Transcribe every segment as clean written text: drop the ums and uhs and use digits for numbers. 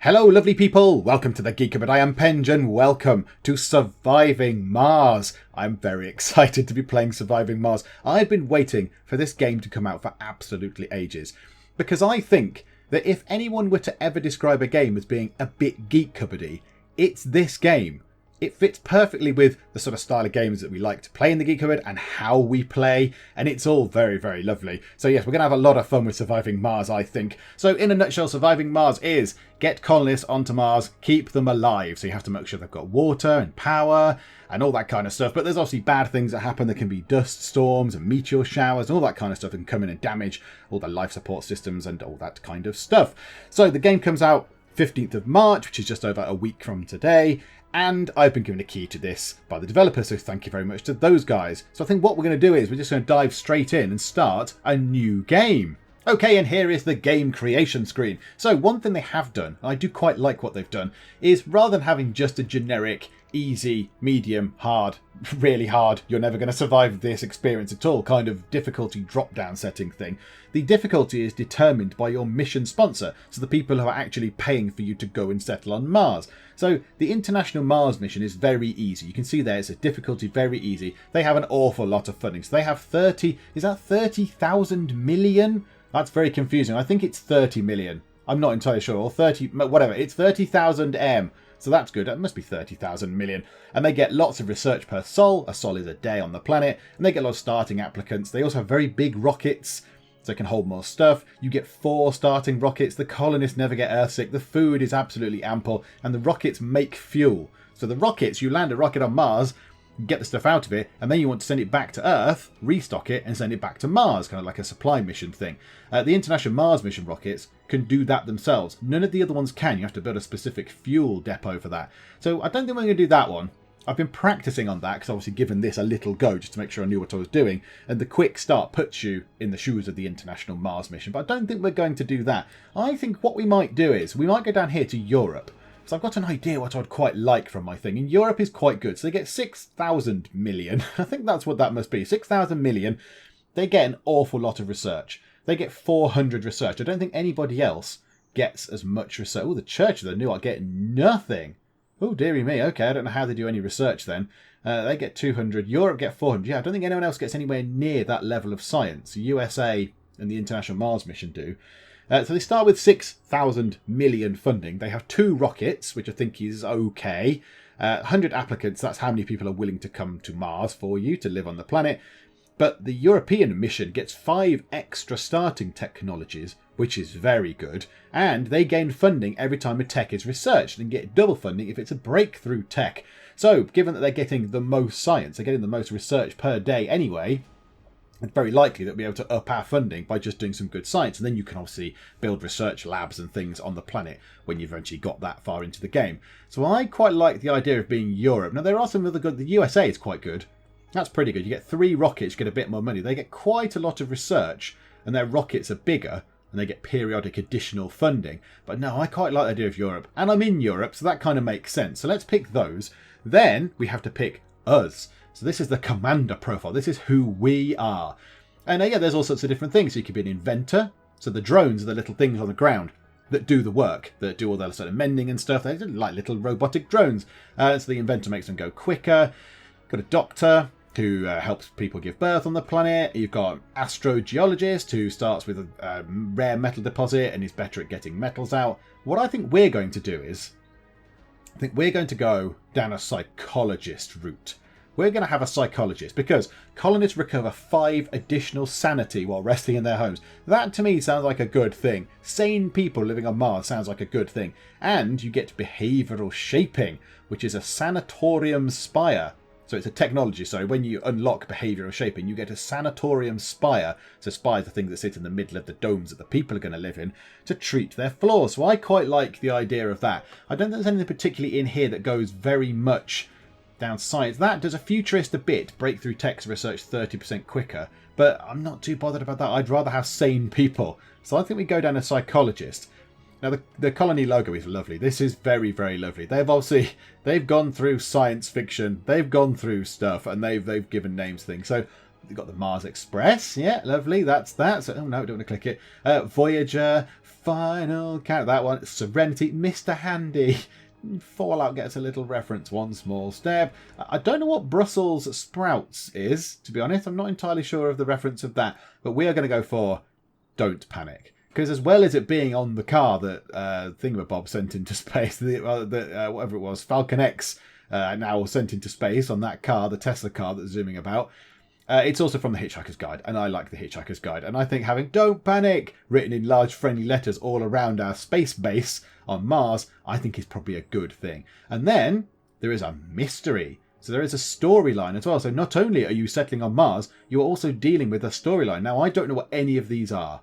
Hello lovely people, welcome to the Geek, but I am Penge and welcome to Surviving Mars. I'm very excited to be playing Surviving Mars. I've been waiting for this game to come out for absolutely ages, because I think that if anyone were to ever describe a game as being a bit geek cupboardy, it's this game. It fits perfectly with the sort of style of games that we like to play in the Geek Cupboard and how we play, and it's all very, very lovely. So yes, we're going to have a lot of fun with Surviving Mars, I think. So in a nutshell, Surviving Mars is get colonists onto Mars, keep them alive. So you have to make sure they've got water and power and all that kind of stuff. But there's obviously bad things that happen. There can be dust storms and meteor showers and all that kind of stuff that can come in and damage all the life support systems and all that kind of stuff. So the game comes out 15th of March, which is just over a week from today. And I've been given a key to this by the developers, so thank you very much to those guys. So I think what we're going to do is we're just going to dive straight in and start a new game. Okay, and here is the game creation screen. So one thing they have done, and I do quite like what they've done, is rather than having just a generic easy, medium, hard, really hard, you're never going to survive this experience at all kind of difficulty drop-down setting thing, the difficulty is determined by your mission sponsor, so the people who are actually paying for you to go and settle on Mars. So the International Mars mission is very easy. You can see there it's a difficulty very easy. They have an awful lot of funding. So they have 30,000 million? That's very confusing. I think it's 30 million. I'm not entirely sure. Or 30, whatever. It's 30,000 M. So that's good. It must be 30,000 million. And they get lots of research per sol. A sol is a day on the planet. And they get a lot of starting applicants. They also have very big rockets, so they can hold more stuff. You get 4 starting rockets. The colonists never get earthsick. The food is absolutely ample. And the rockets make fuel. So the rockets, you land a rocket on Mars, get the stuff out of it, and then you want to send it back to Earth, restock it, and send it back to Mars, kind of like a supply mission thing. The International Mars mission rockets can do that themselves. None of the other ones can. You have to build a specific fuel depot for that. So I don't think we're going to do that one. I've been practicing on that because obviously given this a little go just to make sure I knew what I was doing, and the quick start puts you in the shoes of the International Mars mission, but I don't think we're going to do that. I think what we might do is we might go down here to Europe. So I've got an idea what I'd quite like from my thing. And Europe is quite good. So they get 6,000 million. I think that's what that must be. 6,000 million. They get an awful lot of research. They get 400 research. I don't think anybody else gets as much research. Oh, the Church of the New are getting nothing. Oh, dearie me. Okay, I don't know how they do any research then. They get 200. Europe get 400. Yeah, I don't think anyone else gets anywhere near that level of science. USA and the International Mars mission do. So they start with 6,000 million funding. They have 2 rockets, which I think is okay. 100 applicants, that's how many people are willing to come to Mars for you to live on the planet. But the European mission gets 5 extra starting technologies, which is very good. And they gain funding every time a tech is researched and get double funding if it's a breakthrough tech. So given that they're getting the most science, they're getting the most research per day anyway, it's very likely that we'll be able to up our funding by just doing some good science. And then you can obviously build research labs and things on the planet when you've eventually got that far into the game. So I quite like the idea of being Europe. Now, there are some other good. The USA is quite good. That's pretty good. You get 3 rockets, you get a bit more money. They get quite a lot of research, and their rockets are bigger, and they get periodic additional funding. But no, I quite like the idea of Europe. And I'm in Europe, so that kind of makes sense. So let's pick those. Then we have to pick us. So this is the commander profile. This is who we are. And yeah, there's all sorts of different things. So you could be an inventor. So the drones are the little things on the ground that do the work, that do all that sort of mending and stuff. They're like little robotic drones. So the inventor makes them go quicker. Got a doctor who helps people give birth on the planet. You've got an astrogeologist who starts with a rare metal deposit and is better at getting metals out. What I think we're going to do is, I think we're going to go down a psychologist route. We're going to have a psychologist because colonists recover 5 additional sanity while resting in their homes. That to me sounds like a good thing. Sane people living on Mars sounds like a good thing. And you get behavioural shaping, which is a sanatorium spire. So it's a technology, sorry. When you unlock behavioural shaping, you get a sanatorium spire. So spires are things that sit in the middle of the domes that the people are going to live in to treat their flaws. So I quite like the idea of that. I don't think there's anything particularly in here that goes very much down science. That does a futurist a bit, breakthrough text research 30% quicker, but I'm not too bothered about that. I'd rather have sane people. So I think we go down a psychologist. Now the colony logo is lovely. This is very, very lovely. They've gone through science fiction, they've gone through stuff, and they've given names to things. So We've got the Mars Express. Yeah, lovely. That's that. So, oh no, don't want to click it. Voyager, Final Count. That one. Serenity, Mr. Handy. Fallout gets a little reference. One small step. I don't know what Brussels sprouts is, to be honest. I'm not entirely sure of the reference of that. But we are going to go for Don't Panic. Because as well as it being on the car that Thingamabob sent into space, whatever it was, Falcon X now sent into space on that car, the Tesla car that's zooming about, it's also from the Hitchhiker's Guide, and I like the Hitchhiker's Guide. And I think having Don't Panic written in large friendly letters all around our space base on Mars, I think is probably a good thing. And then there is a mystery. So there is a storyline as well. So not only are you settling on Mars, you're also dealing with a storyline. Now, I don't know what any of these are.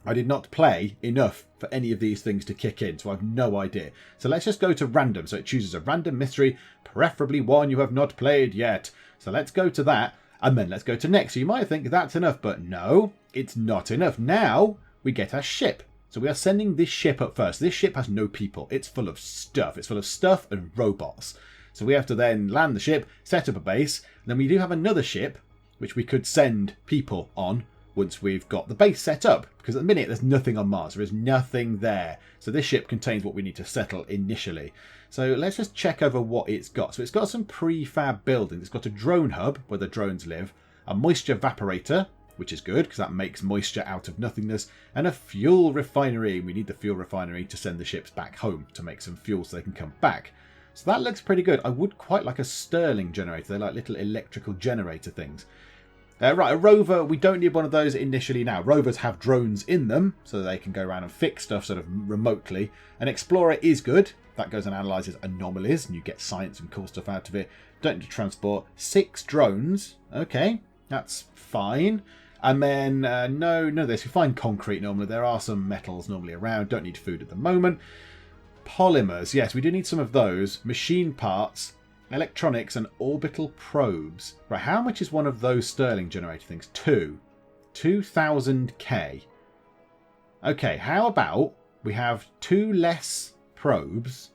I did not play enough for any of these things to kick in, so I have no idea. So let's just go to random. So it chooses a random mystery, preferably one you have not played yet. So let's go to that, and then let's go to next. So you might think that's enough, but no, it's not enough. Now we get our ship. So we are sending this ship up first. This ship has no people. It's full of stuff. It's full of stuff and robots. So we have to then land the ship, set up a base, and then we do have another ship, which we could send people on once we've got the base set up. Because at the minute, there's nothing on Mars. There is nothing there. So this ship contains what we need to settle initially. So let's just check over what it's got. So it's got some prefab buildings. It's got a drone hub where the drones live, a moisture evaporator, which is good because that makes moisture out of nothingness, and a fuel refinery. We need the fuel refinery to send the ships back home to make some fuel so they can come back. So that looks pretty good. I would quite like a Stirling generator. They're like little electrical generator things. Right, a rover, we don't need one of those initially now. Rovers have drones in them, so they can go around and fix stuff sort of remotely. An explorer is good. That goes and analyses anomalies, and you get science and cool stuff out of it. Don't need to transport. 6 drones. Okay, that's fine. And then, no, this. We find concrete normally. There are some metals normally around. Don't need food at the moment. Polymers, yes, we do need some of those. Machine parts. Electronics and orbital probes. Right, how much is one of those Stirling generator things? 2,000k. Okay, how about we have 2 less probes,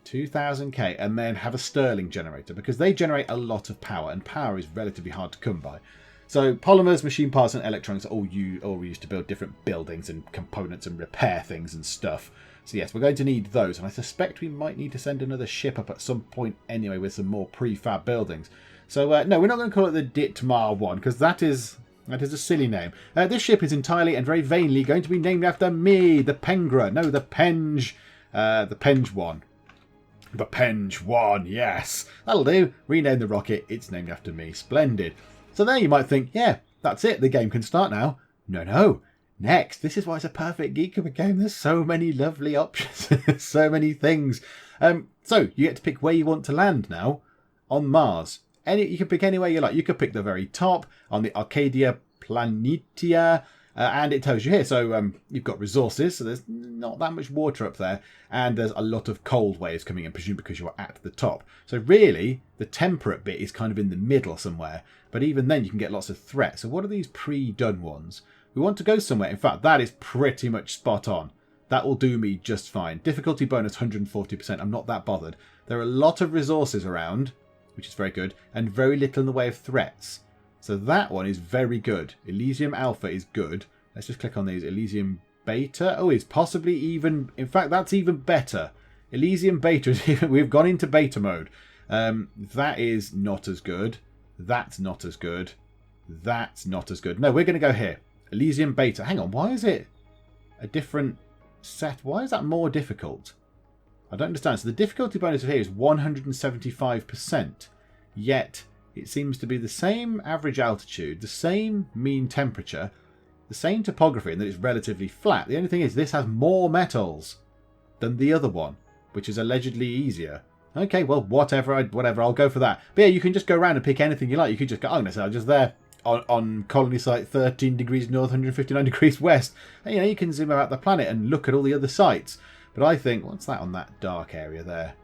2,000k, and then have a Stirling generator, because they generate a lot of power, and power is relatively hard to come by. So polymers, machine parts, and electronics are all used to build different buildings and components and repair things and stuff. So yes, we're going to need those, and I suspect we might need to send another ship up at some point anyway with some more prefab buildings. So no, we're not going to call it the Ditmar one, because that is a silly name. This ship is entirely and very vainly going to be named after me, the Pengra. No, the Penge one. The Penge one, yes. That'll do. Rename the rocket. It's named after me. Splendid. So there you might think, yeah, that's it. The game can start now. No. Next, this is why it's a perfect Geek game. There's so many lovely options, so many things. So you get to pick where you want to land now on Mars. You can pick anywhere you like. You could pick the very top on the Arcadia Planitia, and it tells you here. So you've got resources, so there's not that much water up there, and there's a lot of cold waves coming in, presumably because you're at the top. So really, the temperate bit is kind of in the middle somewhere, but even then you can get lots of threats. So what are these pre-done ones? We want to go somewhere. In fact, that is pretty much spot on. That will do me just fine. Difficulty bonus 140%. I'm not that bothered. There are a lot of resources around, which is very good, and very little in the way of threats. So that one is very good. Elysium Alpha is good. Let's just click on these. Elysium Beta. Oh, it's possibly even... In fact, that's even better. Elysium Beta is even... We've gone into beta mode. That is not as good. That's not as good. That's not as good. No, we're going to go here. Elysium Beta. Hang on, why is it a different set? Why is that more difficult? I don't understand. So the difficulty bonus here is 175%. Yet it seems to be the same average altitude, the same mean temperature, the same topography, and that it's relatively flat. The only thing is this has more metals than the other one, which is allegedly easier. Okay, well, whatever, I'll go for that. But yeah, you can just go around and pick anything you like. You could just go, I'm going to say, just there. On colony site 13 degrees north, 159 degrees west. And, you can zoom out the planet and look at all the other sites. But I think, what's that on that dark area there?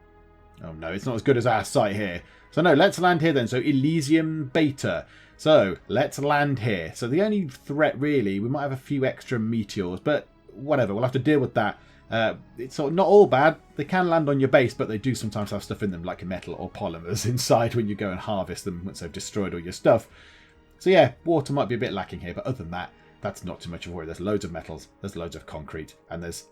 Oh no, it's not as good as our site here. So no, let's land here then. So Elysium Beta. So let's land here. So the only threat really, we might have a few extra meteors, but whatever, we'll have to deal with that. It's sort of not all bad. They can land on your base, but they do sometimes have stuff in them like metal or polymers inside when you go and harvest them once they've destroyed all your stuff. So yeah, water might be a bit lacking here, but other than that, that's not too much of a worry. There's loads of metals, there's loads of concrete, and there's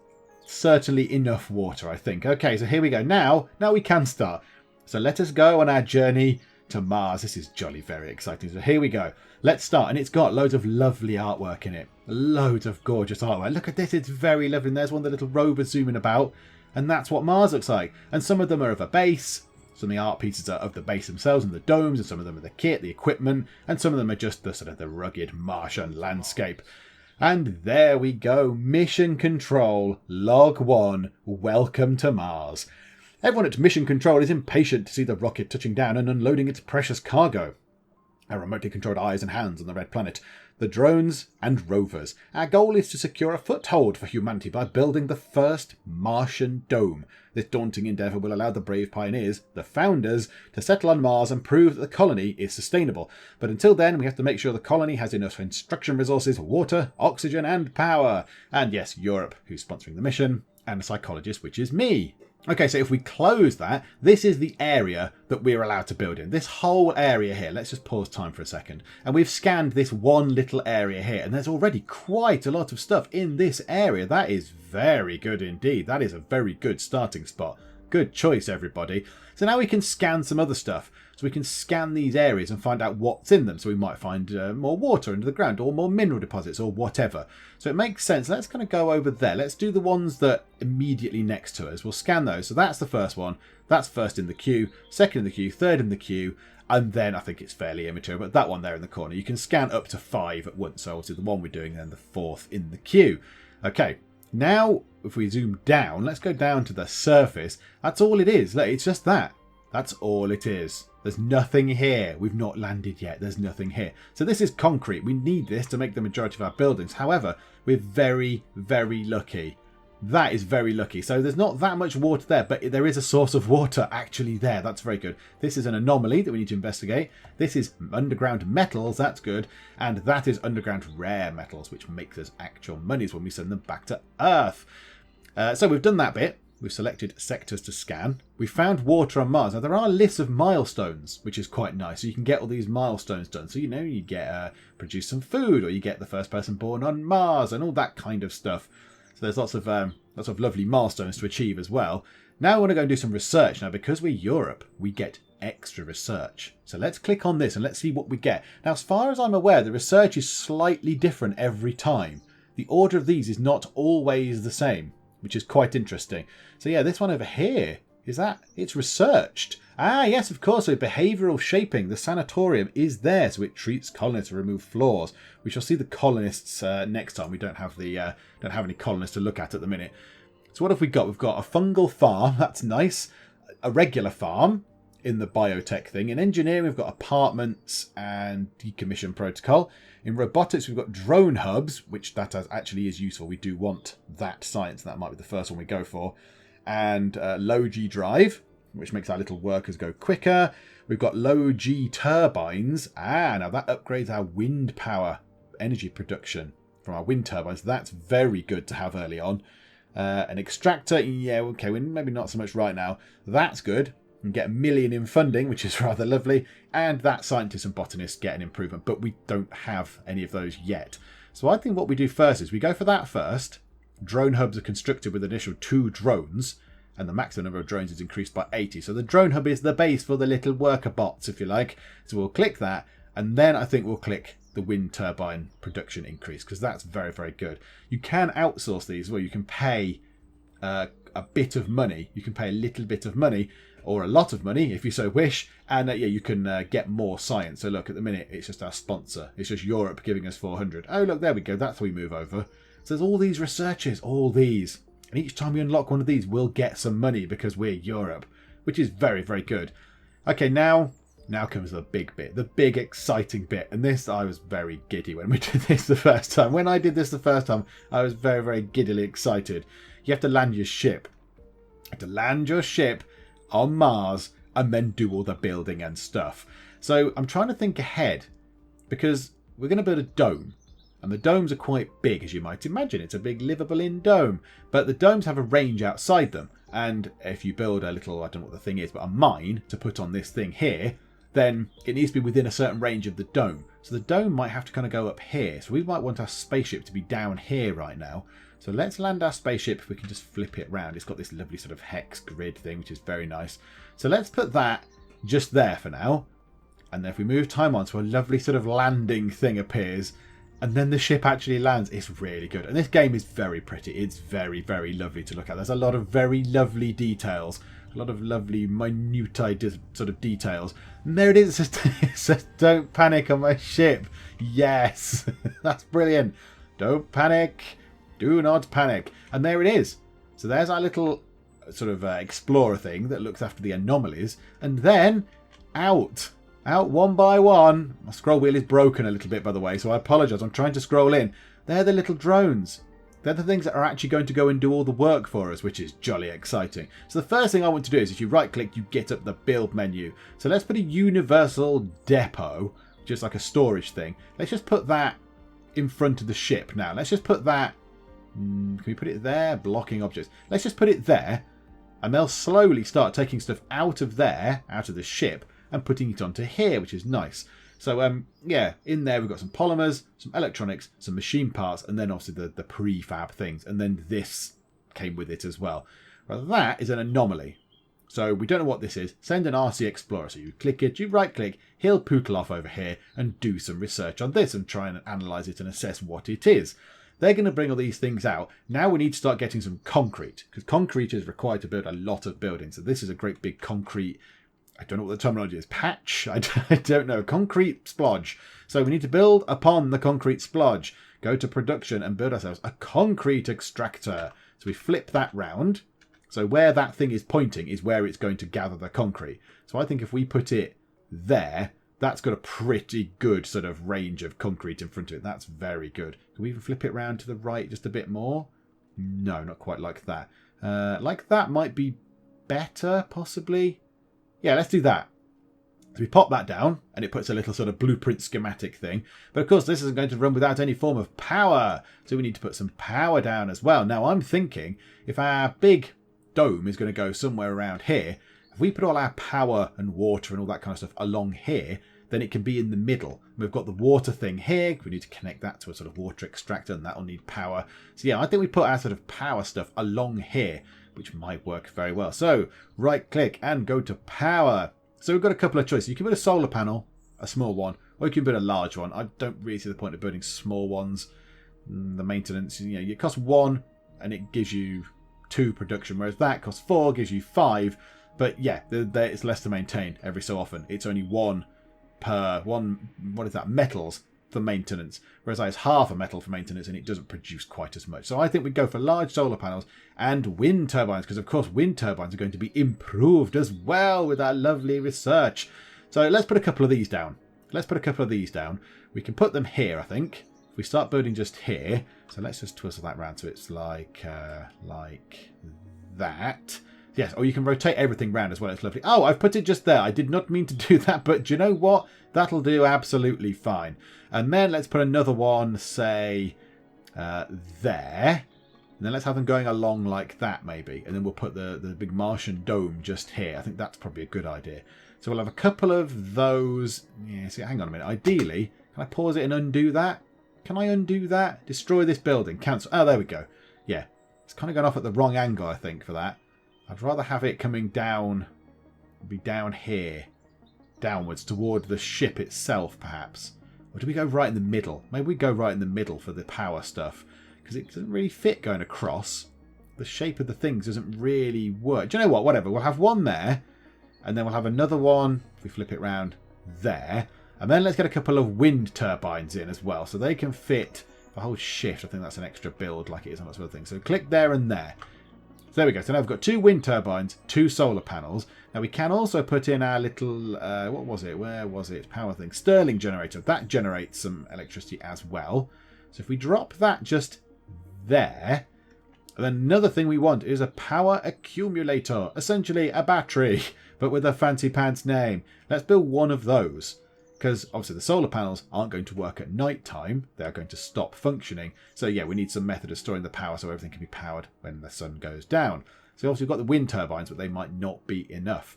certainly enough water, I think. Okay, so here we go. Now we can start. So let us go on our journey to Mars. This is jolly very exciting. So here we go. Let's start. And it's got loads of lovely artwork in it. Loads of gorgeous artwork. Look at this. It's very lovely. And there's one of the little rovers zooming about. And that's what Mars looks like. And some of them are of a base. Some of the art pieces are of the base themselves and the domes. And some of them are the kit, the equipment. And some of them are just the sort of the rugged Martian landscape. And there we go. Mission Control, Log 1. Welcome to Mars. Everyone at Mission Control is impatient to see the rocket touching down and unloading its precious cargo. Our remotely controlled eyes and hands on the red planet, the drones and rovers. Our goal is to secure a foothold for humanity by building the first Martian dome. This daunting endeavour will allow the brave pioneers, the founders, to settle on Mars and prove that the colony is sustainable. But until then, we have to make sure the colony has enough instruction resources, water, oxygen and power. And yes, Europe, who's sponsoring the mission, and a psychologist, which is me. Okay, so if we close that, this is the area that we're allowed to build in. This whole area here. Let's just pause time for a second. And we've scanned this one little area here. And there's already quite a lot of stuff in this area. That is very good indeed. That is a very good starting spot. Good choice, everybody. So now we can scan some other stuff. So we can scan these areas and find out what's in them. So we might find more water under the ground or more mineral deposits or whatever. So it makes sense. Let's kind of go over there. Let's do the ones that immediately next to us. We'll scan those. So that's the first one. That's first in the queue, second in the queue, third in the queue. And then I think it's fairly immaterial, but that one there in the corner. You can scan up to 5 at once. So obviously the one we're doing, then the 4th in the queue. Okay. Now, if we zoom down, let's go down to the surface. That's all it is. Look, it's just that. That's all it is. There's nothing here. We've not landed yet. There's nothing here. So this is concrete. We need this to make the majority of our buildings. However, we're very, very lucky. That is very lucky. So there's not that much water there, but there is a source of water actually there. That's very good. This is an anomaly that we need to investigate. This is underground metals. That's good. And that is underground rare metals, which makes us actual monies when we send them back to Earth. So we've done that bit. We've selected sectors to scan. We found water on Mars. Now, there are lists of milestones, which is quite nice. So you can get all these milestones done. So, you get produce some food, or you get the first person born on Mars and all that kind of stuff. So there's lots of lovely milestones to achieve as well. Now I want to go and do some research. Now, because we're Europe, we get extra research. So let's click on this and let's see what we get. Now, as far as I'm aware, the research is slightly different every time. The order of these is not always the same, which is quite interesting. So yeah, this one over here, it's researched. Ah, yes, of course. So behavioural shaping, the sanatorium is there. So it treats colonists to remove flaws. We shall see the colonists next time. We don't have any colonists to look at the minute. So what have we got? We've got a fungal farm. That's nice. A regular farm in the biotech thing. In engineering, we've got apartments and decommission protocol. In robotics, we've got drone hubs, which that actually is useful. We do want that science. That might be the first one we go for. And low G drive, which makes our little workers go quicker. We've got low G turbines. Now that upgrades our wind power energy production from our wind turbines. That's very good to have early on. An extractor, yeah, okay, maybe not so much right now. That's good. And get 1 million in funding, which is rather lovely. And that scientists and botanists get an improvement, but we don't have any of those yet. So I think what we do first is we go for that first. Drone hubs are constructed with an initial 2 drones, and the maximum number of drones is increased by 80. So the drone hub is the base for the little worker bots, if you like. So we'll click that, and then I think we'll click the wind turbine production increase, because that's very, very good. You can outsource these, well, you can pay a bit of money. You can pay a little bit of money, or a lot of money if you so wish, and you can get more science. So look, at the minute it's just our sponsor. It's just Europe giving us 400. Oh look, there we go. That's how we move over. So there's all these researches, all these. And each time we unlock one of these, we'll get some money because we're Europe, which is very, very good. Okay, now comes the big bit, the big exciting bit. And this, I was very giddy when we did this the first time. When I did this the first time, I was very, very giddily excited. You have to land your ship. You have to land your ship on Mars and then do all the building and stuff. So I'm trying to think ahead, because we're going to build a dome. And the domes are quite big, as you might imagine. It's a big livable in dome. But the domes have a range outside them. And if you build a little, I don't know what the thing is, but a mine to put on this thing here, then it needs to be within a certain range of the dome. So the dome might have to kind of go up here. So we might want our spaceship to be down here right now. So let's land our spaceship if we can just flip it around. It's got this lovely sort of hex grid thing, which is very nice. So let's put that just there for now. And then if we move time on, so a lovely sort of landing thing appears. And then the ship actually lands. It's really good. And this game is very pretty. It's very, very lovely to look at. There's a lot of very lovely details. A lot of lovely minutiae sort of details. And there it is. It says, don't panic on my ship. Yes. That's brilliant. Don't panic. Do not panic. And there it is. So there's our little sort of explorer thing that looks after the anomalies. And then out one by one. My scroll wheel is broken a little bit, by the way, so I apologise. I'm trying to scroll in. They're the little drones. They're the things that are actually going to go and do all the work for us, which is jolly exciting. So the first thing I want to do is if you right click, you get up the build menu. So let's put a universal depot, just like a storage thing. Let's just put that in front of the ship now. Let's just put that... Can we put it there? Blocking objects. Let's just put it there. And they'll slowly start taking stuff out of there, out of the ship, and putting it onto here, which is nice. So, yeah, in there we've got some polymers, some electronics, some machine parts, and then obviously the prefab things. And then this came with it as well. Well, that is an anomaly. So we don't know what this is. Send an RC Explorer. So you click it, you right click, he'll pootle off over here and do some research on this and try and analyse it and assess what it is. They're going to bring all these things out. Now we need to start getting some concrete, because concrete is required to build a lot of buildings. So this is a great big concrete, I don't know what the terminology is, patch? I don't know, concrete splodge. So we need to build upon the concrete splodge, go to production and build ourselves a concrete extractor. So we flip that round. So where that thing is pointing is where it's going to gather the concrete. So I think if we put it there, that's got a pretty good sort of range of concrete in front of it. That's very good. Can we even flip it around to the right just a bit more? No, not quite like that. Like that might be better, possibly. Yeah, let's do that. So we pop that down, and it puts a little sort of blueprint schematic thing. But of course, this isn't going to run without any form of power. So we need to put some power down as well. Now, I'm thinking, if our big dome is going to go somewhere around here, if we put all our power and water and all that kind of stuff along here, then it can be in the middle. We've got the water thing here. We need to connect that to a sort of water extractor, and that will need power. So yeah, I think we put our sort of power stuff along here, which might work very well. So right click and go to power. So we've got a couple of choices. You can build a solar panel, a small one, or you can build a large one. I don't really see the point of building small ones. The maintenance, you know, it costs 1 and it gives you 2 production, whereas that costs 4, gives you 5. But yeah, it's less to maintain every so often. It's only 1 per what is that, metals for maintenance, whereas I has half a metal for maintenance and it doesn't produce quite as much. So I think we go for large solar panels and wind turbines, because of course wind turbines are going to be improved as well with our lovely research. So let's put a couple of these down. We can put them here, I think. If we start building just here, so let's just twistle that round so it's like that. Yes, or you can rotate everything round as well. It's lovely. Oh, I've put it just there. I did not mean to do that, but do you know what? That'll do absolutely fine. And then let's put another one, say, there. And then let's have them going along like that, maybe. And then we'll put the big Martian dome just here. I think that's probably a good idea. So we'll have a couple of those. Yeah, see, hang on a minute. Ideally, can I pause it and undo that? Can I undo that? Destroy this building. Cancel. Oh, there we go. Yeah, it's kind of gone off at the wrong angle, I think, for that. I'd rather have it coming down, be down here, downwards toward the ship itself, perhaps. Or do we go right in the middle? Maybe we go right in the middle for the power stuff, because it doesn't really fit going across. The shape of the things doesn't really work. Do you know what? Whatever. We'll have one there, and then we'll have another one, if we flip it round, there. And then let's get a couple of wind turbines in as well, so they can fit the whole shift. I think that's an extra build like it is on lots of other things. So click there and there. There we go. So now we've got 2 wind turbines, 2 solar panels. Now we can also put in our little, what was it? Where was it? Power thing. Stirling generator. That generates some electricity as well. So if we drop that just there, and then another thing we want is a power accumulator. Essentially a battery, but with a fancy pants name. Let's build one of those. Because obviously the solar panels aren't going to work at night time. They're going to stop functioning. So yeah, we need some method of storing the power so everything can be powered when the sun goes down. So obviously we've got the wind turbines, but they might not be enough.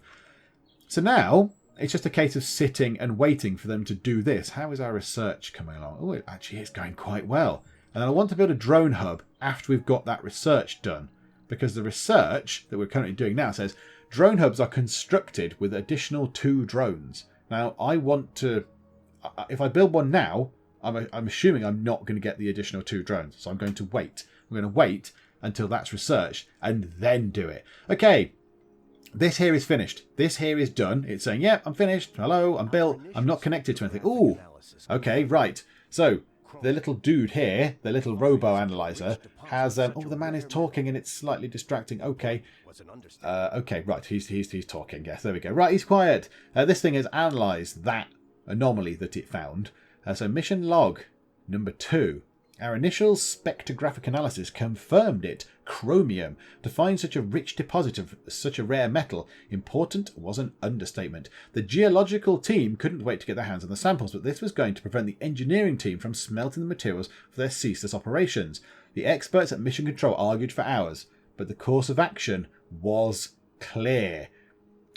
So now, It's just a case of sitting and waiting for them to do this. How is our research coming along? Oh, it actually is going quite well. And then I want to build a drone hub after we've got that research done. Because the research that we're currently doing now says drone hubs are constructed with additional 2 drones. Now, I want to... If I build one now, I'm assuming I'm not going to get the additional 2 drones. So I'm going to wait. I'm going to wait until that's researched and then do it. Okay, this here is finished. This here is done. It's saying, yeah, I'm finished. Hello, I'm built. I'm not connected to anything. Ooh, okay, right. So the little dude here, the little robo-analyzer, has... oh, the man is talking and it's slightly distracting. Okay. Okay, right, he's talking. Yes, there we go. Right, he's quiet. This thing has analysed that anomaly that it found. So mission log number 2. Our initial spectrographic analysis confirmed it. Chromium. To find such a rich deposit of such a rare metal, important was an understatement. The geological team couldn't wait to get their hands on the samples, but this was going to prevent the engineering team from smelting the materials for their ceaseless operations. The experts at Mission Control argued for hours, but the course of action was clear.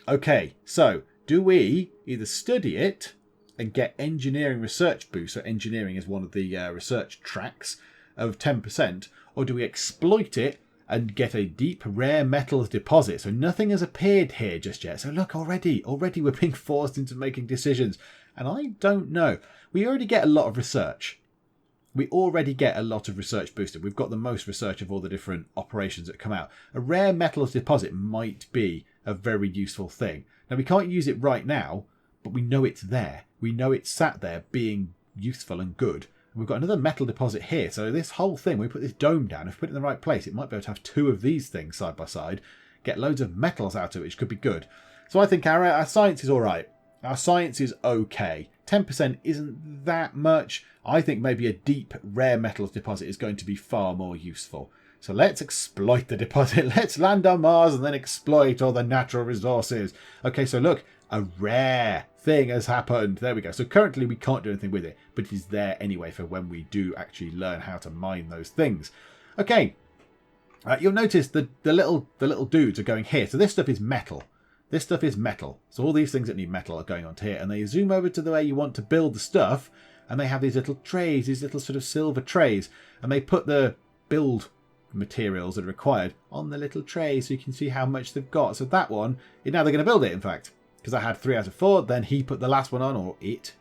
Okay, so do we either study it and get engineering research boost, so engineering is one of the research tracks of 10%, or do we exploit it and get a deep rare metals deposit? So nothing has appeared here just yet. So look, already we're being forced into making decisions. And I don't know. We already get a lot of research. We already get a lot of research boosted. We've got the most research of all the different operations that come out. A rare metals deposit might be a very useful thing. Now, we can't use it right now, but we know it's there. We know it's sat there being useful and good. And we've got another metal deposit here. So this whole thing, we put this dome down. If we put it in the right place, it might be able to have 2 of these things side by side. Get loads of metals out of it, which could be good. So I think our science is all right. Our science is okay. 10% isn't that much. I think maybe a deep rare metals deposit is going to be far more useful. So let's exploit the deposit. Let's land on Mars and then exploit all the natural resources. Okay, so look, a rare thing has happened. There we go. So currently we can't do anything with it, but it is there anyway for when we do actually learn how to mine those things. Okay, you'll notice the little dudes are going here. So this stuff is metal. This stuff is metal. So all these things that need metal are going onto here, and they zoom over to the way you want to build the stuff, and they have these little trays, these little sort of silver trays, and they put the build materials that are required on the little tray so you can see how much they've got. So that one, now they're going to build it, in fact, because I had 3 out of 4. Then he put the last one on, or it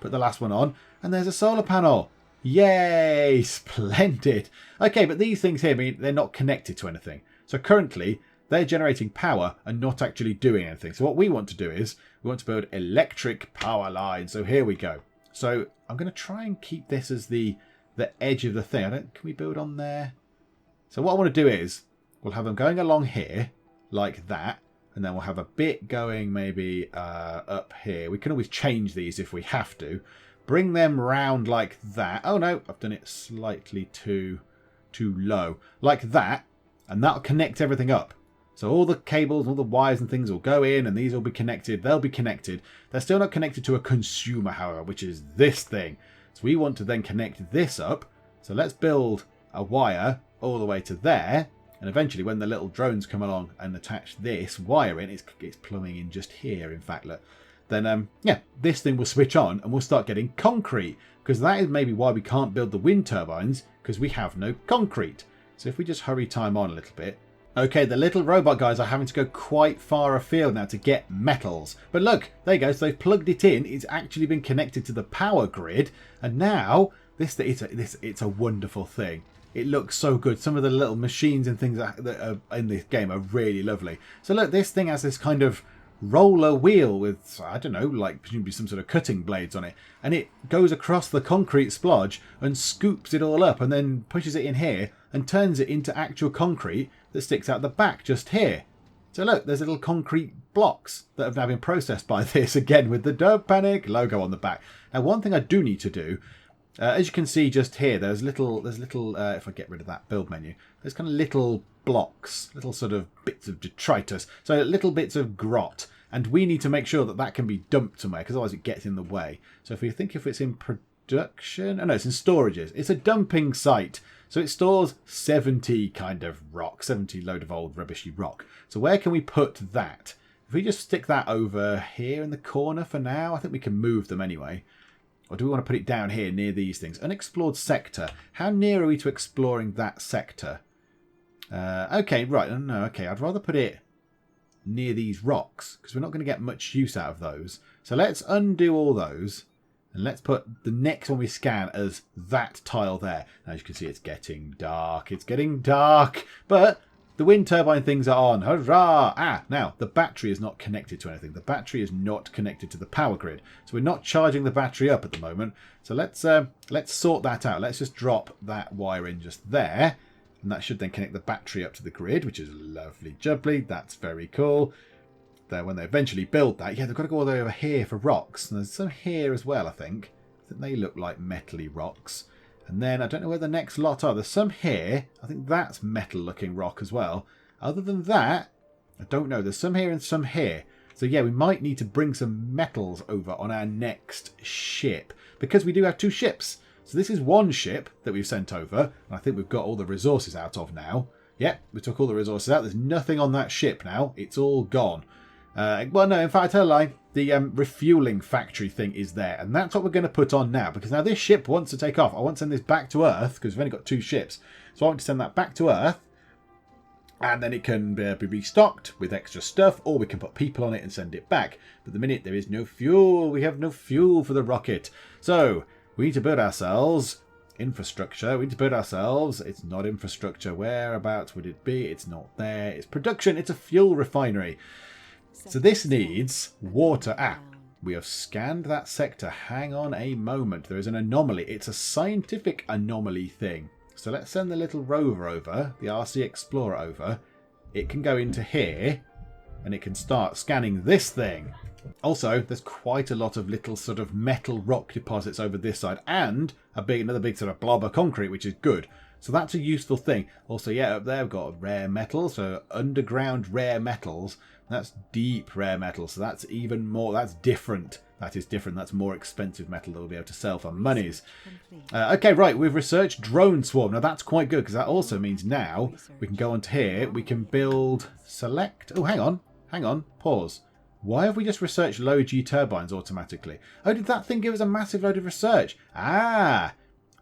put the last one on, and there's a solar panel. Yay, splendid. Okay, but these things here mean they're not connected to anything. So currently they're generating power and not actually doing anything. So what we want to do is we want to build electric power lines. So here we go. So I'm going to try and keep this as the edge of the thing. Can we build on there? So what I want to do is we'll have them going along here like that. And then we'll have a bit going maybe up here. We can always change these if we have to. Bring them round like that. Oh no, I've done it slightly too low. Like that. And that'll connect everything up. So all the cables, all the wires and things will go in and these will be connected. They'll be connected. They're still not connected to a consumer, however, which is this thing. So we want to then connect this up. So let's build a wire all the way to there. And eventually when the little drones come along and attach this wire in, it's plumbing in just here, in fact, look. Then, yeah, this thing will switch on and we'll start getting concrete. Because that is maybe why we can't build the wind turbines, because we have no concrete. So if we just hurry time on a little bit. Okay, the little robot guys are having to go quite far afield now to get metals. But look, there you go. So they've plugged it in. It's actually been connected to the power grid. And now, it's a wonderful thing. It looks so good. Some of the little machines and things that are in this game are really lovely. So look, this thing has this kind of roller wheel with, I don't know, like presumably some sort of cutting blades on it. And it goes across the concrete splodge and scoops it all up and then pushes it in here and turns it into actual concrete that sticks out the back just here. So look, there's little concrete blocks that have now been processed by this, again with the Don't Panic logo on the back. Now, one thing I do need to do, as you can see just here, there's little, if I get rid of that build menu, there's kind of little blocks, little sort of bits of detritus, so little bits of grot, and we need to make sure that that can be dumped somewhere, because otherwise it gets in the way. So if we think if it's in production, oh no, it's in storages, it's a dumping site, so it stores 70 kind of rock, 70 load of old rubbishy rock. So where can we put that? If we just stick that over here in the corner for now, I think we can move them anyway. Or do we want to put it down here near these things? Unexplored sector. How near are we to exploring that sector? Okay, right. No, okay. I'd rather put it near these rocks because we're not going to get much use out of those. So let's undo all those. And let's put the next one we scan as that tile there. Now, as you can see, it's getting dark. It's getting dark. But the wind turbine things are on. Hurrah! Ah, now, the battery is not connected to anything. The battery is not connected to the power grid. So we're not charging the battery up at the moment. So let's sort that out. Let's just drop that wire in just there. And that should then connect the battery up to the grid, which is lovely jubbly. That's very cool. There, when they eventually build that, yeah, they've got to go all the way over here for rocks. And there's some here as well, I think. I think they look like metally rocks. And then I don't know where the next lot are. There's some here. I think that's metal-looking rock as well. Other than that, I don't know. There's some here and some here. So yeah, we might need to bring some metals over on our next ship. Because we do have 2 ships. So this is one ship that we've sent over. And I think we've got all the resources out of now. Yep, we took all the resources out. There's nothing on that ship now. It's all gone. Well, no, in fact, I tell a lie. The refueling factory thing is there. And that's what we're going to put on now. Because now this ship wants to take off. I want to send this back to Earth. Because we've only got 2 ships. So I want to send that back to Earth. And then it can be restocked with extra stuff. Or we can put people on it and send it back. But the minute there is no fuel. We have no fuel for the rocket. So we need to build ourselves infrastructure. We need to build ourselves. It's not infrastructure. Whereabouts would it be? It's not there. It's production. It's a fuel refinery. So this needs water. Ah, we have scanned that sector. Hang on a moment. There is an anomaly. It's a scientific anomaly thing. So let's send the little rover over, the RC Explorer over. It can go into here and it can start scanning this thing. Also, there's quite a lot of little sort of metal rock deposits over this side and another big sort of blob of concrete, which is good. So that's a useful thing. Also, yeah, up there we've got rare metals, so underground rare metals. That's deep rare metal, so that's even more, that's different. That is different. That's more expensive metal that we'll be able to sell for monies. Okay, right, we've researched drone swarm. Now that's quite good, because that also means now we can go onto here, we can build, select, oh, hang on, pause. Why have we just researched low G turbines automatically? Oh, did that thing give us a massive load of research? Ah,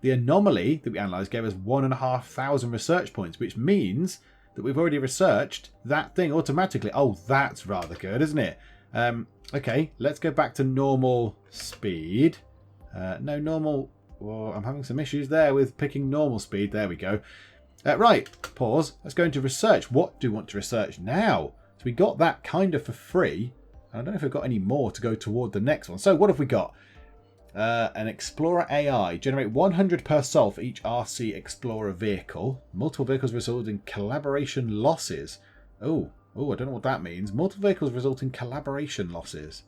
the anomaly that we analysed gave us 1,500 research points, which means that we've already researched that thing automatically. Oh, that's rather good, isn't it? Okay, let's go back to normal speed. No, normal. Well, I'm having some issues there with picking normal speed. There we go. Right, pause. Let's go into research. What do we want to research now? So we got that kind of for free. I don't know if we've got any more to go toward the next one. So what have we got? An Explorer AI. Generate 100 per sol for each RC Explorer vehicle. Multiple vehicles result in collaboration losses. Oh, I don't know what that means. Multiple vehicles result in collaboration losses.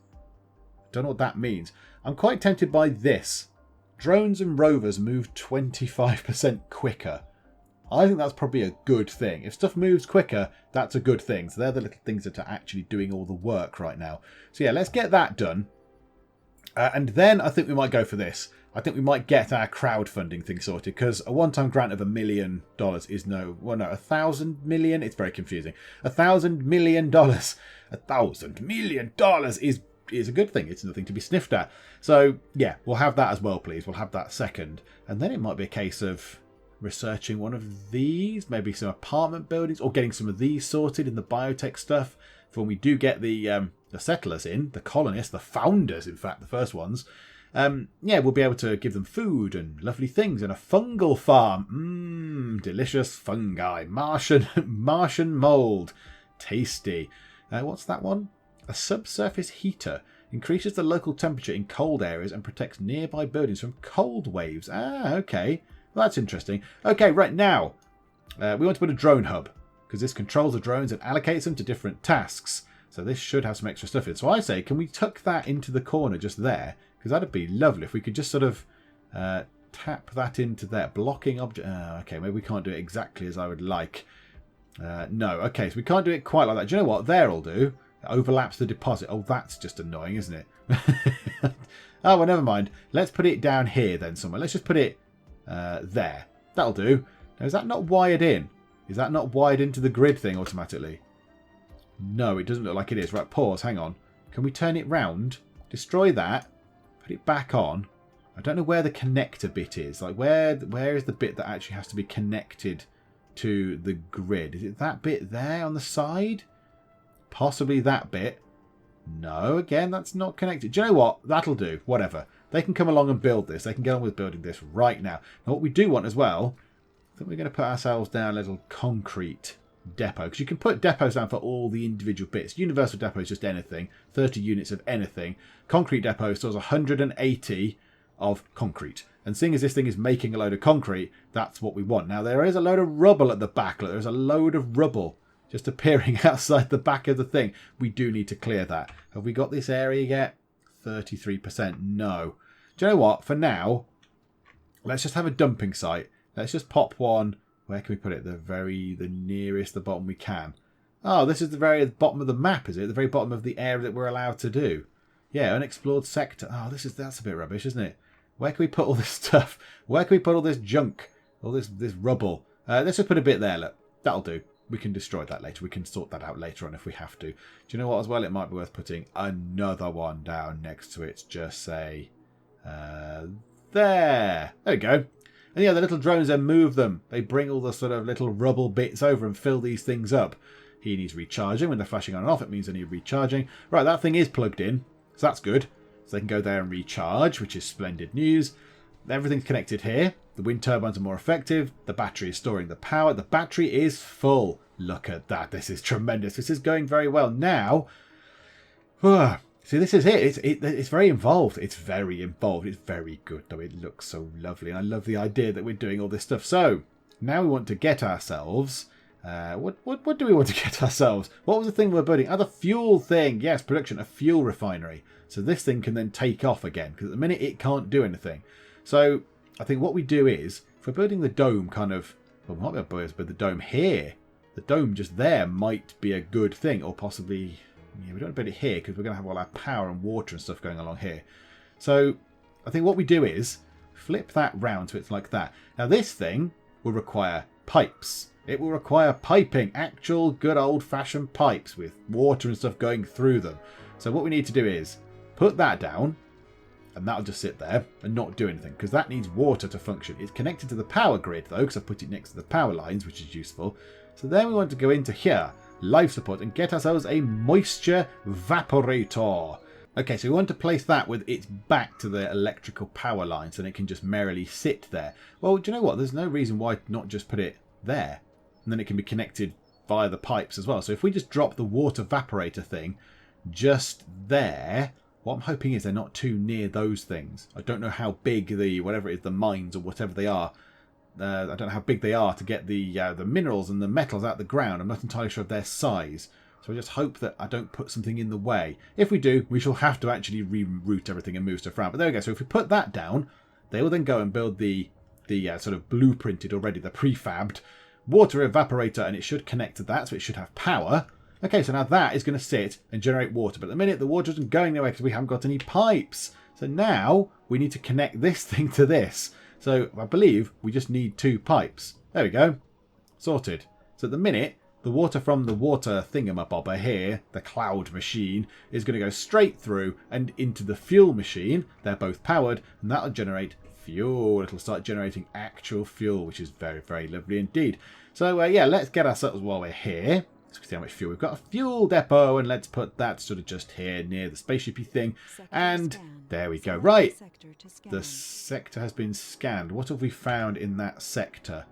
Don't know what that means. I'm quite tempted by this. Drones and rovers move 25% quicker. I think that's probably a good thing. If stuff moves quicker, that's a good thing. So they're the little things that are actually doing all the work right now. So yeah, let's get that done. And then I think we might go for this. I think we might get our crowdfunding thing sorted, because a one-time grant of $1 million is no, well, no, 1,000 million. It's very confusing. $1,000 million. $1,000 million is a good thing. It's nothing to be sniffed at. So yeah, we'll have that as well, please. We'll have that second, and then it might be a case of researching one of these, maybe some apartment buildings, or getting some of these sorted in the biotech stuff for when we do get the settlers in, the colonists, the founders, in fact, the first ones. Yeah, we'll be able to give them food and lovely things and a fungal farm. Delicious fungi. Martian mold. Tasty. What's that one? A subsurface heater. Increases the local temperature in cold areas and protects nearby buildings from cold waves. Ah, okay. Well, that's interesting. Okay, right now, we want to put a drone hub, because this controls the drones and allocates them to different tasks. So this should have some extra stuff in. So I say, can we tuck that into the corner just there? Because that'd be lovely if we could just sort of tap that into there. Blocking object. Okay, maybe we can't do it exactly as I would like. No, okay, so we can't do it quite like that. Do you know what? There'll do. It overlaps the deposit. Oh, that's just annoying, isn't it? Oh, well, never mind. Let's put it down here then somewhere. Let's just put it there. That'll do. Now, is that not wired in? Is that not wired into the grid thing automatically? No, it doesn't look like it is. Right, pause, hang on. Can we turn it round? Destroy that. Put it back on. I don't know where the connector bit is. Like, where is the bit that actually has to be connected to the grid? Is it that bit there on the side? Possibly that bit. No, again, that's not connected. Do you know what? That'll do. Whatever. They can come along and build this. They can get on with building this right now. Now, what we do want as well, I think we're going to put ourselves down a little concrete depot, because you can put depots down for all the individual bits. Universal depot is just anything, 30 units of anything. Concrete depot stores 180 of concrete, and seeing as this thing is making a load of concrete, that's what we want. Now there is a load of rubble at the back. Look, there's a load of rubble just appearing outside the back of the thing. We do need to clear that. Have we got this area yet? 33%. No. Do you know what? For now, let's just have a dumping site. Let's just pop one. Where can we put it? The nearest the bottom we can. Oh, this is the very bottom of the map, is it? The very bottom of the area that we're allowed to do. Yeah, unexplored sector. Oh, that's a bit rubbish, isn't it? Where can we put all this stuff? Where can we put all this junk? All this rubble? Let's just put a bit there, look. That'll do. We can destroy that later. We can sort that out later on if we have to. Do you know what as well? It might be worth putting another one down next to it. Just say, there. There we go. And yeah, the little drones then move them. They bring all the sort of little rubble bits over and fill these things up. He needs recharging. When they're flashing on and off, it means they need recharging. Right, that thing is plugged in. So that's good. So they can go there and recharge, which is splendid news. Everything's connected here. The wind turbines are more effective. The battery is storing the power. The battery is full. Look at that. This is tremendous. This is going very well. Now, see, this is it. It's very involved. It's very involved. It's very good, though. It looks so lovely. And I love the idea that we're doing all this stuff. So, now we want to get ourselves... what do we want to get ourselves? What was the thing we were building? Oh, the fuel thing. Yes, production. A fuel refinery. So this thing can then take off again. Because at the minute, it can't do anything. So, I think what we do is, if we're building the dome kind of... Well, we might be able to build the dome here. The dome just there might be a good thing. Or possibly... Yeah, we don't build it here because we're going to have all our power and water and stuff going along here. So I think what we do is flip that round so it's like that. Now this thing will require pipes. It will require piping, actual good old-fashioned pipes with water and stuff going through them. So what we need to do is put that down, and that'll just sit there and not do anything because that needs water to function. It's connected to the power grid though, because I put it next to the power lines, which is useful. So then we want to go into here, life support, and get ourselves a moisture evaporator. Okay, so we want to place that with its back to the electrical power lines, and it can just merrily sit there. Well, do you know what? There's no reason why not just put it there, and then it can be connected via the pipes as well. So if we just drop the water evaporator thing just there, what I'm hoping is they're not too near those things. I don't know how big the, whatever it is, the mines or whatever they are, I don't know how big they are to get the minerals and the metals out of the ground. I'm not entirely sure of their size. So I just hope that I don't put something in the way. If we do, we shall have to actually reroute everything and move stuff around. But there we go. So if we put that down, they will then go and build the sort of blueprinted already, the prefabbed water evaporator, and it should connect to that, so it should have power. Okay, so now that is going to sit and generate water. But at the minute, the water isn't going anywhere because we haven't got any pipes. So now we need to connect this thing to this. So I believe we just need 2 pipes. There we go. Sorted. So at the minute, the water from the water thingamabobber here, the cloud machine, is going to go straight through and into the fuel machine. They're both powered, and that'll generate fuel. It'll start generating actual fuel, which is very, very lovely indeed. So yeah, let's get ourselves while we're here. Let's see how much fuel we've got. A fuel depot, and let's put that sort of just here near the spaceshipy thing. And there we go. Right, the sector has been scanned. What have we found in that sector?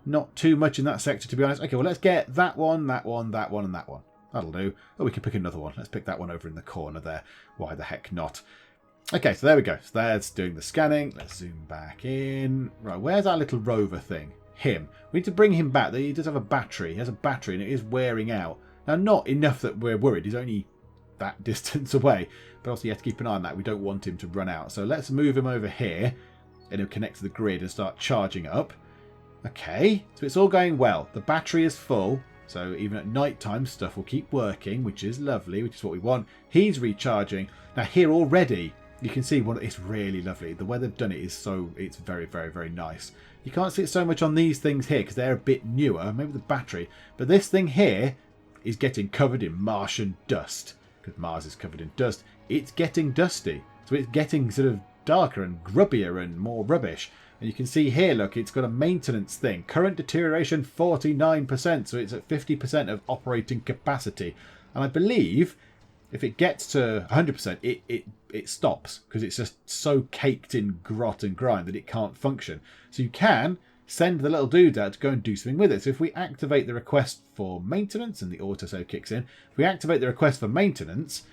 Not too much in that sector, to be honest. Okay, well, let's get that one, that one, that one, and that one. That'll do. Oh, we can pick another one. Let's pick that one over in the corner there. Why the heck not? Okay, so there we go. So that's doing the scanning. Let's zoom back in. Right, where's our little rover thing? Him. We need to bring him back. He does have a battery. He has a battery and it is wearing out. Now, not enough that we're worried. He's only that distance away. But also you have to keep an eye on that. We don't want him to run out. So let's move him over here and he'll connect to the grid and start charging up. Okay, so it's all going well. The battery is full. So even at night time, stuff will keep working, which is lovely, which is what we want. He's recharging. Now here already, you can see what it's really lovely. The way they've done it is so, it's very, very, very nice. You can't see it so much on these things here because they're a bit newer, maybe the battery. But this thing here is getting covered in Martian dust. Because Mars is covered in dust, it's getting dusty. So it's getting sort of darker and grubbier and more rubbish. And you can see here, look, it's got a maintenance thing. Current deterioration 49%, so it's at 50% of operating capacity. And I believe if it gets to 100%, it stops because it's just so caked in grot and grime that it can't function. So you can send the little dude out to go and do something with it. So if we activate the request for maintenance, and the autosave kicks in, if we activate the request for maintenance,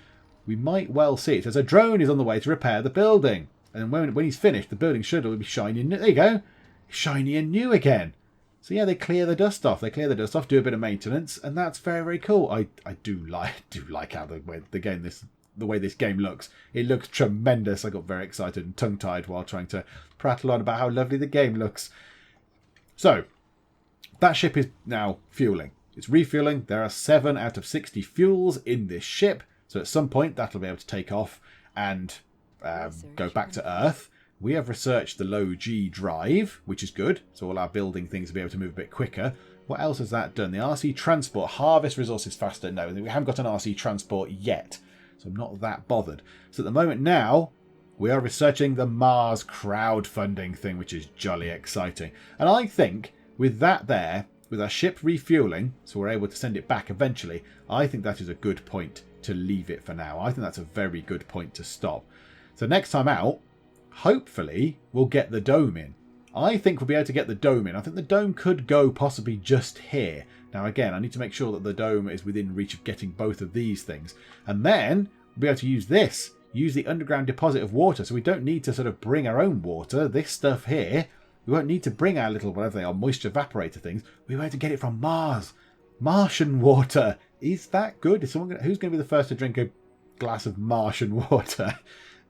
we might well see it. As a drone is on the way to repair the building. And when he's finished, the building should all be shiny and new. There you go. Shiny and new again. So yeah, they clear the dust off. They clear the dust off, do a bit of maintenance, and that's very, very cool. I do like how the way this game looks. It looks tremendous. I got very excited and tongue-tied while trying to prattle on about how lovely the game looks. So, that ship is now fueling. It's refueling. There are 7 out of 60 fuels in this ship. So at some point, that'll be able to take off and go back to Earth. We have researched the low G drive, which is good. So all our building things will be able to move a bit quicker. What else has that done? The RC transport. Harvest resources faster. No, we haven't got an RC transport yet. So I'm not that bothered. So at the moment now, we are researching the Mars crowdfunding thing, which is jolly exciting. And I think with that there, with our ship refueling, so we're able to send it back eventually, I think that is a good point to leave it for now. I think that's a very good point to stop. So next time out, hopefully we'll get the dome in. I think we'll be able to get the dome in. I think the dome could go possibly just here. Now again, I need to make sure that the dome is within reach of getting both of these things. And then we'll be able to use this. Use the underground deposit of water. So we don't need to sort of bring our own water. This stuff here, we won't need to bring our little, whatever they are, moisture evaporator things. We'll be able to get it from Mars. Martian water. Is that good? Who's going to be the first to drink a glass of Martian water?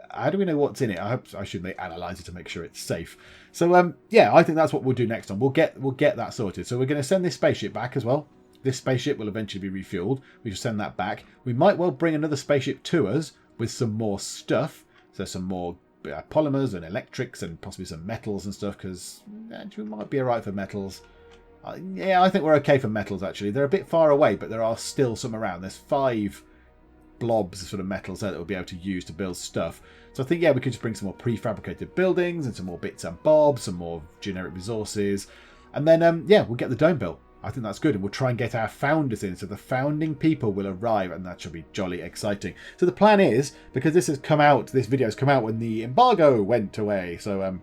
How do we know what's in it? I assume they analyze it to make sure it's safe. So yeah, I think that's what we'll do next time. We'll get that sorted. So we're going to send this spaceship back as well. This spaceship will eventually be refueled. We just send that back. We might well bring another spaceship to us with some more stuff. So some more polymers and electrics and possibly some metals and stuff, because we might be alright for metals. Yeah, I think we're okay for metals actually. They're a bit far away, but there are still some around. There's 5 blobs of sort of metals there that we'll be able to use to build stuff. So I think, yeah, we could just bring some more prefabricated buildings and some more bits and bobs, some more generic resources. And then, yeah, we'll get the dome built. I think that's good. And we'll try and get our founders in. So the founding people will arrive, and that should be jolly exciting. So the plan is, because this video has come out when the embargo went away. So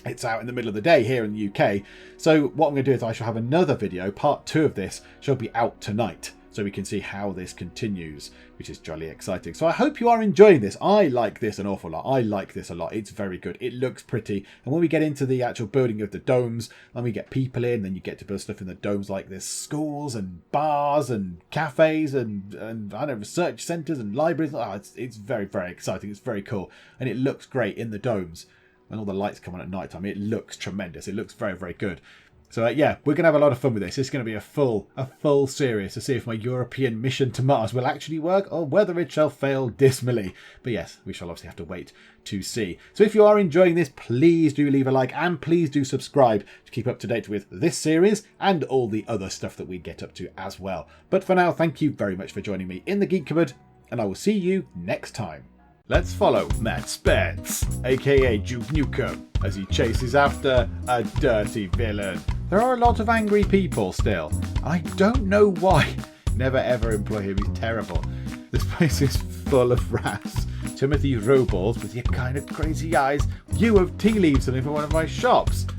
it's out in the middle of the day here in the UK. So what I'm going to do is I shall have another video. Part 2 of this shall be out tonight, so we can see how this continues, which is jolly exciting. So I hope you are enjoying this. I like this an awful lot. I like this a lot. It's very good. It looks pretty. And when we get into the actual building of the domes, and we get people in, then you get to build stuff in the domes like there's schools and bars and cafes and I don't know, research centres and libraries. Oh, it's very, very exciting. It's very cool. And it looks great in the domes. When all the lights come on at night time, it looks tremendous. It looks very, very good. So yeah, we're going to have a lot of fun with this. It's going to be a full series to see if my European mission to Mars will actually work or whether it shall fail dismally. But yes, we shall obviously have to wait to see. So if you are enjoying this, please do leave a like and please do subscribe to keep up to date with this series and all the other stuff that we get up to as well. But for now, thank you very much for joining me in the Geek Cupboard, and I will see you next time. Let's follow Matt Spence, aka Duke Nukem, as he chases after a dirty villain. There are a lot of angry people still. I don't know why. Never ever employ him, he's terrible. This place is full of rats. Timothy Robles with your kind of crazy eyes. You have tea leaves in for one of my shops.